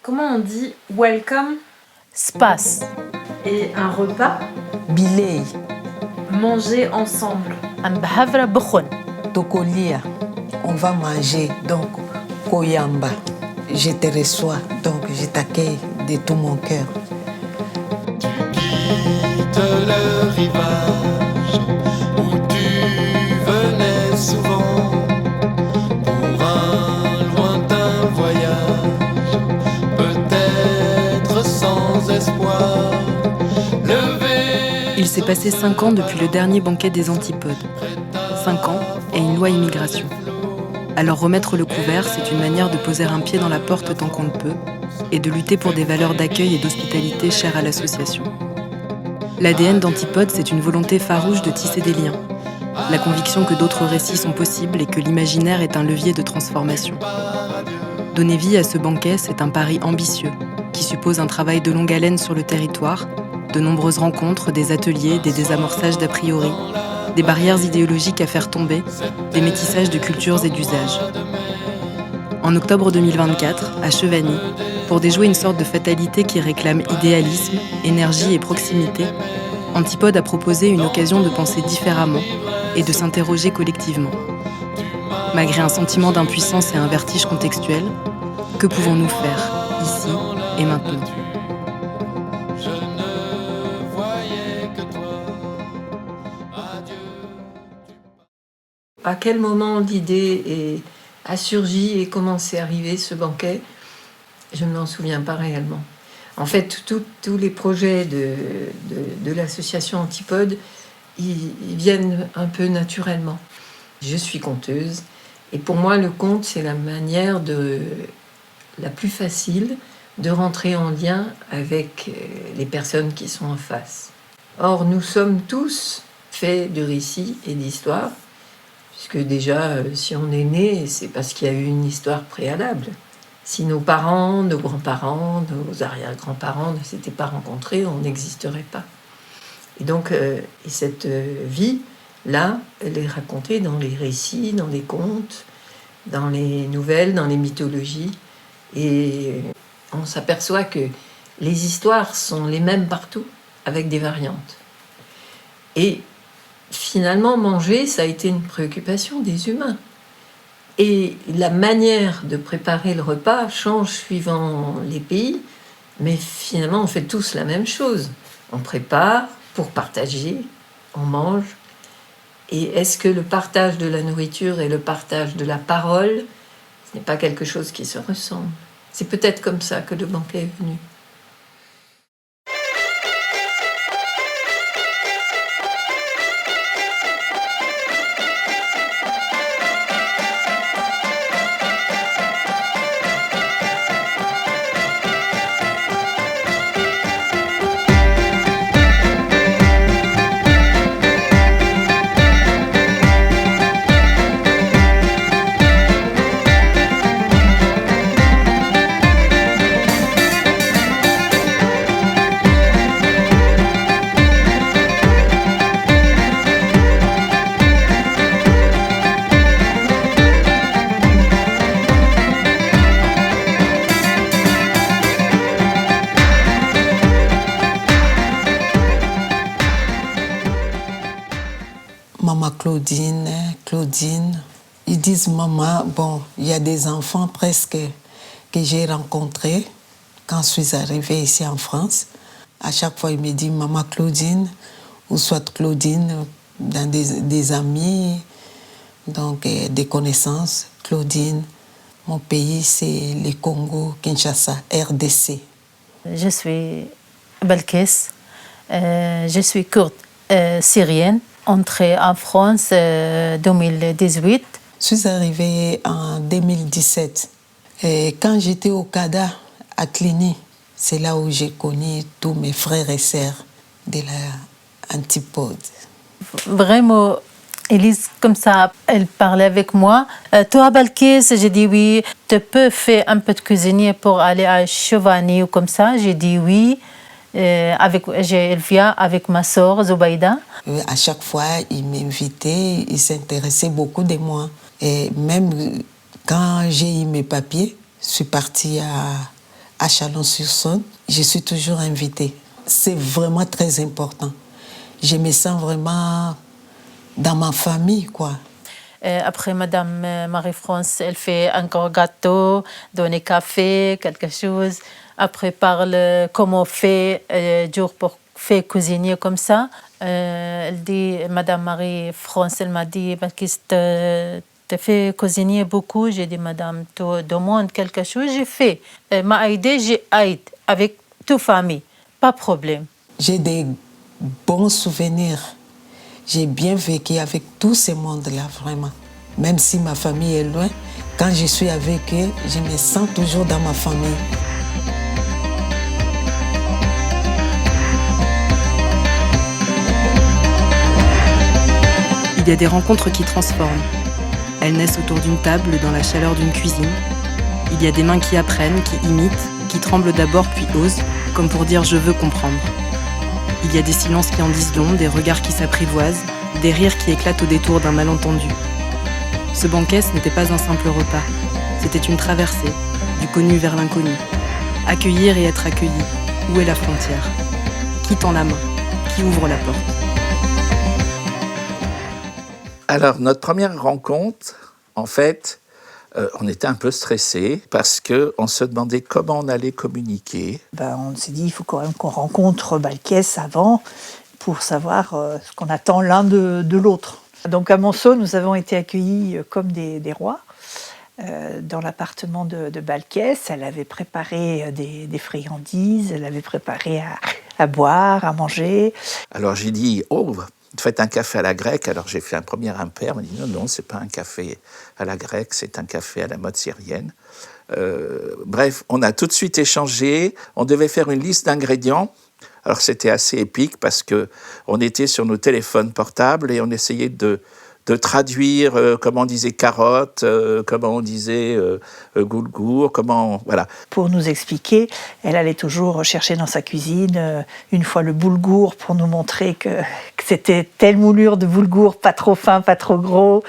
Comment on dit welcome? Space. Et un repas? Bilei. Manger ensemble. Ambhavra bukhun. Tokolia. On va manger, donc koyamba. Je te reçois, donc je t'accueille de tout mon cœur. Tu quittes le rivage où tu venais souvent pour un lointain voyage, peut-être sans espoir. Il s'est passé 5 ans depuis le dernier banquet des Antipodes. 5 ans et une loi immigration. Alors remettre le couvert, c'est une manière de poser un pied dans la porte tant qu'on le peut et de lutter pour des valeurs d'accueil et d'hospitalité chères à l'association. L'ADN d'Antipodes, c'est une volonté farouche de tisser des liens. La conviction que d'autres récits sont possibles et que l'imaginaire est un levier de transformation. Donner vie à ce banquet, c'est un pari ambitieux qui suppose un travail de longue haleine sur le territoire, de nombreuses rencontres, des ateliers, des désamorçages d'a priori, des barrières idéologiques à faire tomber, des métissages de cultures et d'usages. En octobre 2024, à Chevagny, pour déjouer une sorte de fatalité qui réclame idéalisme, énergie et proximité, Antipodes a proposé une occasion de penser différemment et de s'interroger collectivement. Malgré un sentiment d'impuissance et un vertige contextuel, que pouvons-nous faire, ici et maintenant ? À quel moment l'idée a surgi et comment c'est arrivé ce banquet, je ne m'en souviens pas réellement. En fait, tous les projets de l'association Antipodes, ils viennent un peu naturellement. Je suis conteuse et pour moi le conte c'est la manière la plus facile de rentrer en lien avec les personnes qui sont en face. Or nous sommes tous faits de récits et d'histoires, puisque déjà si on est né c'est parce qu'il y a eu une histoire préalable. Si nos parents, nos grands-parents, nos arrière-grands-parents ne s'étaient pas rencontrés, on n'existerait pas. Et donc cette vie-là, elle est racontée dans les récits, dans les contes, dans les nouvelles, dans les mythologies. Et on s'aperçoit que les histoires sont les mêmes partout, avec des variantes. Et finalement, manger, ça a été une préoccupation des humains. Et la manière de préparer le repas change suivant les pays, mais finalement, on fait tous la même chose. On prépare pour partager, on mange. Et est-ce que le partage de la nourriture et le partage de la parole, ce n'est pas quelque chose qui se ressemble? C'est peut-être comme ça que le banquet est venu. Maman Claudine, ils disent maman, bon, il y a des enfants presque que j'ai rencontrés quand je suis arrivée ici en France. À chaque fois, ils me disent maman Claudine, ou soit Claudine, dans des amis, donc des connaissances. Claudine, mon pays, c'est le Congo, Kinshasa, RDC. Je suis Balkis, je suis kurde syrienne. Entrée en France 2018. Je suis arrivée en 2017. Et quand j'étais au CADA, à Cluny, c'est là où j'ai connu tous mes frères et sœurs de la Antipode. Vraiment, Élise, comme ça, elle parlait avec moi. Toi, Balkis, j'ai dit oui. Tu peux faire un peu de cuisinier pour aller à Chevagny ou comme ça? J'ai dit oui. Elle vient avec ma soeur Zubaïda. À chaque fois, il m'invitait, il s'intéressait beaucoup de moi. Et même quand j'ai eu mes papiers, je suis partie à Chalon-sur-Saône, je suis toujours invitée. C'est vraiment très important. Je me sens vraiment dans ma famille, quoi. Après, Madame Marie-France, elle fait encore gâteau, donner café, quelque chose. Après, parle comment on fait jour pour faire cuisiner comme ça. Elle dit, Madame Marie-France, elle m'a dit, qu'est-ce que tu fais cuisiner beaucoup? J'ai dit, Madame, tu demandes quelque chose, j'ai fait. Elle m'a aidé, j'ai aidé avec toute famille, pas de problème. J'ai des bons souvenirs. J'ai bien vécu avec tout ce monde-là, vraiment. Même si ma famille est loin, quand je suis avec eux, je me sens toujours dans ma famille. Il y a des rencontres qui transforment. Elles naissent autour d'une table, dans la chaleur d'une cuisine. Il y a des mains qui apprennent, qui imitent, qui tremblent d'abord puis osent, comme pour dire « je veux comprendre ». Il y a des silences qui en disent long, des regards qui s'apprivoisent, des rires qui éclatent au détour d'un malentendu. Ce banquet, ce n'était pas un simple repas. C'était une traversée, du connu vers l'inconnu. Accueillir et être accueilli. Où est la frontière? Qui tend la main? Qui ouvre la porte? Alors, notre première rencontre, en fait, on était un peu stressés parce qu'on se demandait comment on allait communiquer. On s'est dit, il faut quand même qu'on rencontre Balkès avant pour savoir ce qu'on attend l'un de l'autre. Donc à Monceau, nous avons été accueillis comme des rois dans l'appartement de Balkès. Elle avait préparé des friandises, elle avait préparé à boire, à manger. Alors j'ai dit, oh, faites un café à la grecque. Alors j'ai fait un premier impair, on m'a dit non, c'est pas un café à la grecque, c'est un café à la mode syrienne. Bref, on a tout de suite échangé, on devait faire une liste d'ingrédients. Alors c'était assez épique parce qu'on était sur nos téléphones portables et on essayait de traduire comment on disait carotte, comment on disait goulgour, voilà. Pour nous expliquer, elle allait toujours chercher dans sa cuisine une fois le boulgour pour nous montrer que c'était telle moulure de boulgour, pas trop fin, pas trop gros.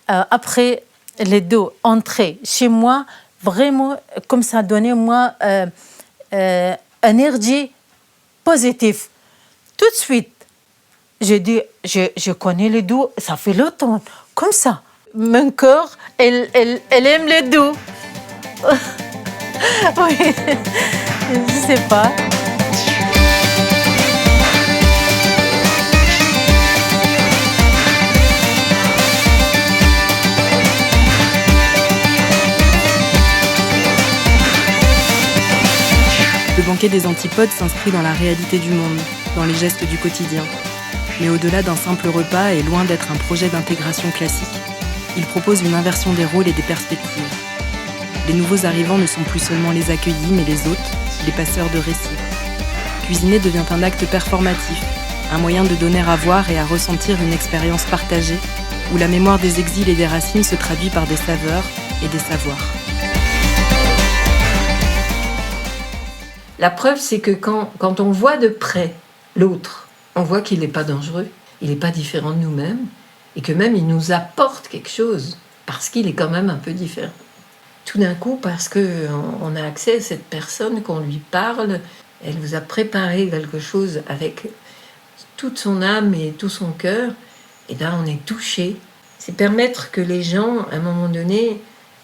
Après les deux entrées chez moi, vraiment, comme ça donnait moi énergie positive. Tout de suite, j'ai dit, je connais les deux, ça fait longtemps, comme ça. Mon cœur, elle aime les deux. Oui, je sais pas. Le banquet des antipodes s'inscrit dans la réalité du monde, dans les gestes du quotidien. Mais au-delà d'un simple repas et loin d'être un projet d'intégration classique, il propose une inversion des rôles et des perspectives. Les nouveaux arrivants ne sont plus seulement les accueillis, mais les hôtes, les passeurs de récits. Cuisiner devient un acte performatif, un moyen de donner à voir et à ressentir une expérience partagée, où la mémoire des exils et des racines se traduit par des saveurs et des savoirs. La preuve, c'est que quand on voit de près l'autre, on voit qu'il n'est pas dangereux, il n'est pas différent de nous-mêmes, et que même il nous apporte quelque chose, parce qu'il est quand même un peu différent. Tout d'un coup, parce qu'on a accès à cette personne, qu'on lui parle, elle vous a préparé quelque chose avec toute son âme et tout son cœur, et là on est touché. C'est permettre que les gens, à un moment donné,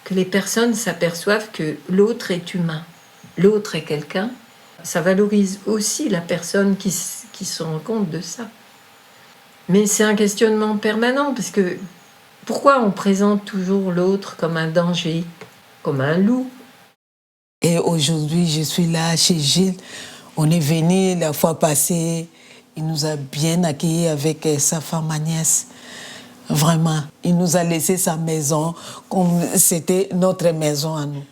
que les personnes s'aperçoivent que l'autre est humain, l'autre est quelqu'un. Ça valorise aussi la personne qui se rend compte de ça. Mais c'est un questionnement permanent, parce que pourquoi on présente toujours l'autre comme un danger, comme un loup? Et aujourd'hui, je suis là chez Gilles. On est venu la fois passée. Il nous a bien accueillis avec sa femme Agnès. Vraiment, il nous a laissé sa maison comme c'était notre maison à nous.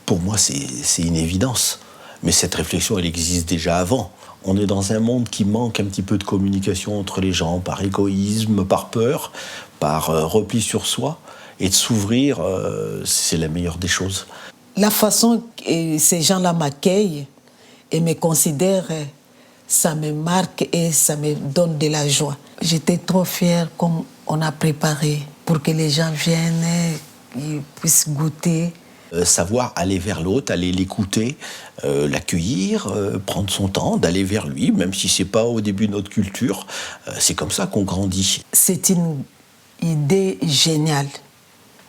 Pour moi, c'est une évidence. Mais cette réflexion, elle existe déjà avant. On est dans un monde qui manque un petit peu de communication entre les gens, par égoïsme, par peur, par repli sur soi. Et de s'ouvrir, c'est la meilleure des choses. La façon que ces gens-là m'accueillent et me considèrent, ça me marque et ça me donne de la joie. J'étais trop fière comme on a préparé pour que les gens viennent, ils puissent goûter. Savoir aller vers l'autre, aller l'écouter, l'accueillir, prendre son temps, d'aller vers lui, même si c'est pas au début de notre culture. C'est comme ça qu'on grandit. C'est une idée géniale.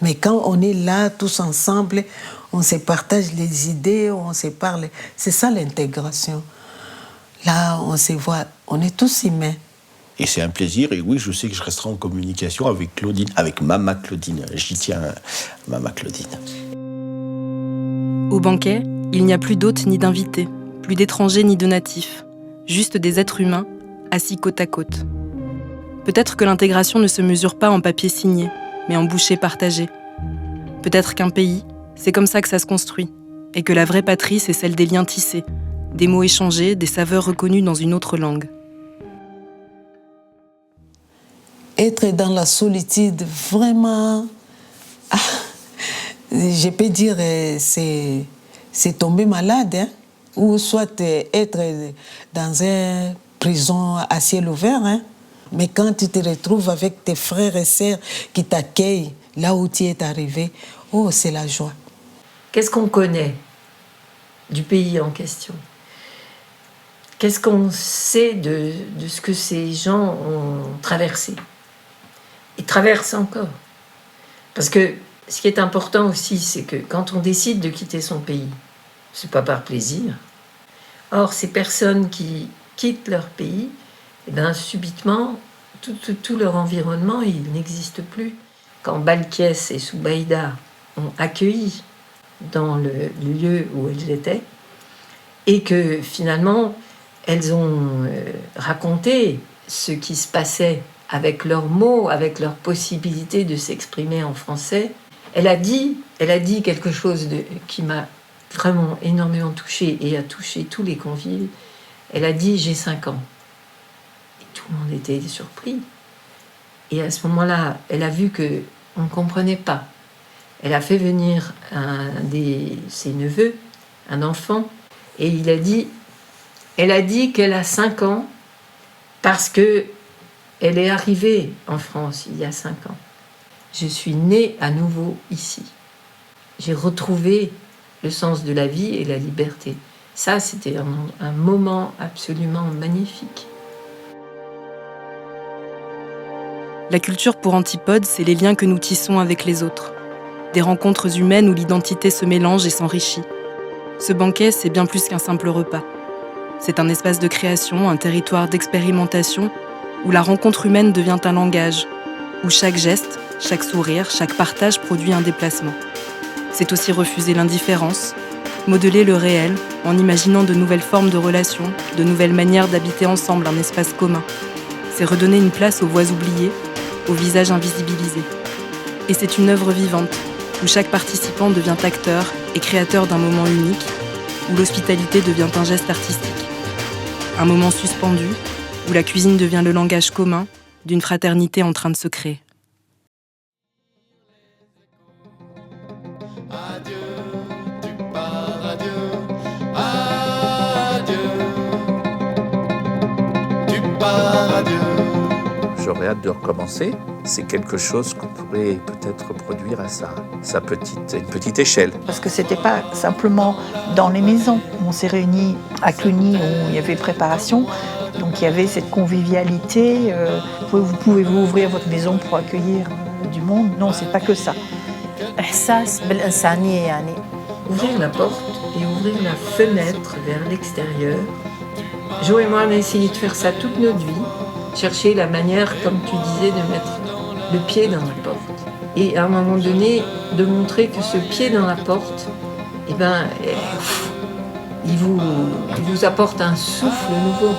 Mais quand on est là, tous ensemble, on se partage les idées, on se parle. C'est ça l'intégration. Là, on se voit, on est tous humains. Et c'est un plaisir, et oui, je sais que je resterai en communication avec Claudine, avec Mama Claudine. J'y tiens, Mama Claudine. Au banquet, il n'y a plus d'hôtes ni d'invités, plus d'étrangers ni de natifs, juste des êtres humains assis côte à côte. Peut-être que l'intégration ne se mesure pas en papier signé, mais en bouchées partagées. Peut-être qu'un pays, c'est comme ça que ça se construit, et que la vraie patrie, c'est celle des liens tissés, des mots échangés, des saveurs reconnues dans une autre langue. Être dans la solitude, vraiment, je peux dire, c'est tomber malade, hein? Ou soit être dans une prison à ciel ouvert. Hein? Mais quand tu te retrouves avec tes frères et sœurs qui t'accueillent là où tu es arrivé, oh, c'est la joie. Qu'est-ce qu'on connaît du pays en question? Qu'est-ce qu'on sait de ce que ces gens ont traversé? Ils traversent encore. Parce que ce qui est important aussi, c'est que quand on décide de quitter son pays, c'est pas par plaisir. Or, ces personnes qui quittent leur pays, eh bien, subitement, tout leur environnement, il n'existe plus. Quand Balkès et Soubaïda ont accueilli dans le lieu où elles étaient, et que finalement, elles ont raconté ce qui se passait avec leurs mots, avec leur possibilité de s'exprimer en français. Elle a dit quelque chose qui m'a vraiment énormément touchée et a touché tous les convives. Elle a dit « j'ai 5 ans ». Et tout le monde était surpris. Et à ce moment-là, elle a vu qu'on ne comprenait pas. Elle a fait venir ses neveux, un enfant, et elle a dit qu'elle a 5 ans parce que elle est arrivée en France il y a 5 ans. Je suis née à nouveau ici. J'ai retrouvé le sens de la vie et la liberté. Ça, c'était un moment absolument magnifique. La culture pour Antipode, c'est les liens que nous tissons avec les autres. Des rencontres humaines où l'identité se mélange et s'enrichit. Ce banquet, c'est bien plus qu'un simple repas. C'est un espace de création, un territoire d'expérimentation, où la rencontre humaine devient un langage, où chaque geste, chaque sourire, chaque partage produit un déplacement. C'est aussi refuser l'indifférence, modeler le réel en imaginant de nouvelles formes de relations, de nouvelles manières d'habiter ensemble un espace commun. C'est redonner une place aux voix oubliées, aux visages invisibilisés. Et c'est une œuvre vivante, où chaque participant devient acteur et créateur d'un moment unique, où l'hospitalité devient un geste artistique. Un moment suspendu, où la cuisine devient le langage commun d'une fraternité en train de se créer. Adieu, tu pars, adieu, adieu, tu pars, adieu. J'aurais hâte de recommencer. C'est quelque chose qu'on pourrait peut-être reproduire à une petite échelle. Parce que c'était pas simplement dans les maisons. On s'est réunis à Cluny où il y avait préparation. Donc il y avait cette convivialité. Pouvez-vous ouvrir votre maison pour accueillir du monde? Non, c'est pas que ça. إحساس بالإنسانية يعني. Ouvrir la porte et ouvrir la fenêtre vers l'extérieur. Jo et moi, on a essayé de faire ça toute notre vie. Chercher la manière, comme tu disais, de mettre le pied dans la porte. Et à un moment donné, de montrer que ce pied dans la porte, il vous apporte un souffle nouveau.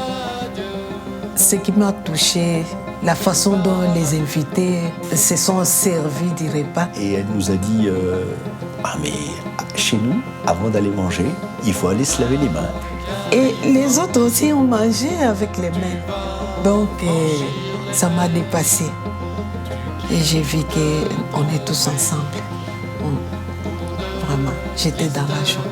Ce qui m'a touchée, la façon dont les invités se sont servis du repas. Et elle nous a dit mais chez nous, avant d'aller manger, il faut aller se laver les mains. Et les autres aussi ont mangé avec les mains. Donc, ça m'a dépassée. Et j'ai vu qu'on est tous ensemble. Vraiment, j'étais dans la joie.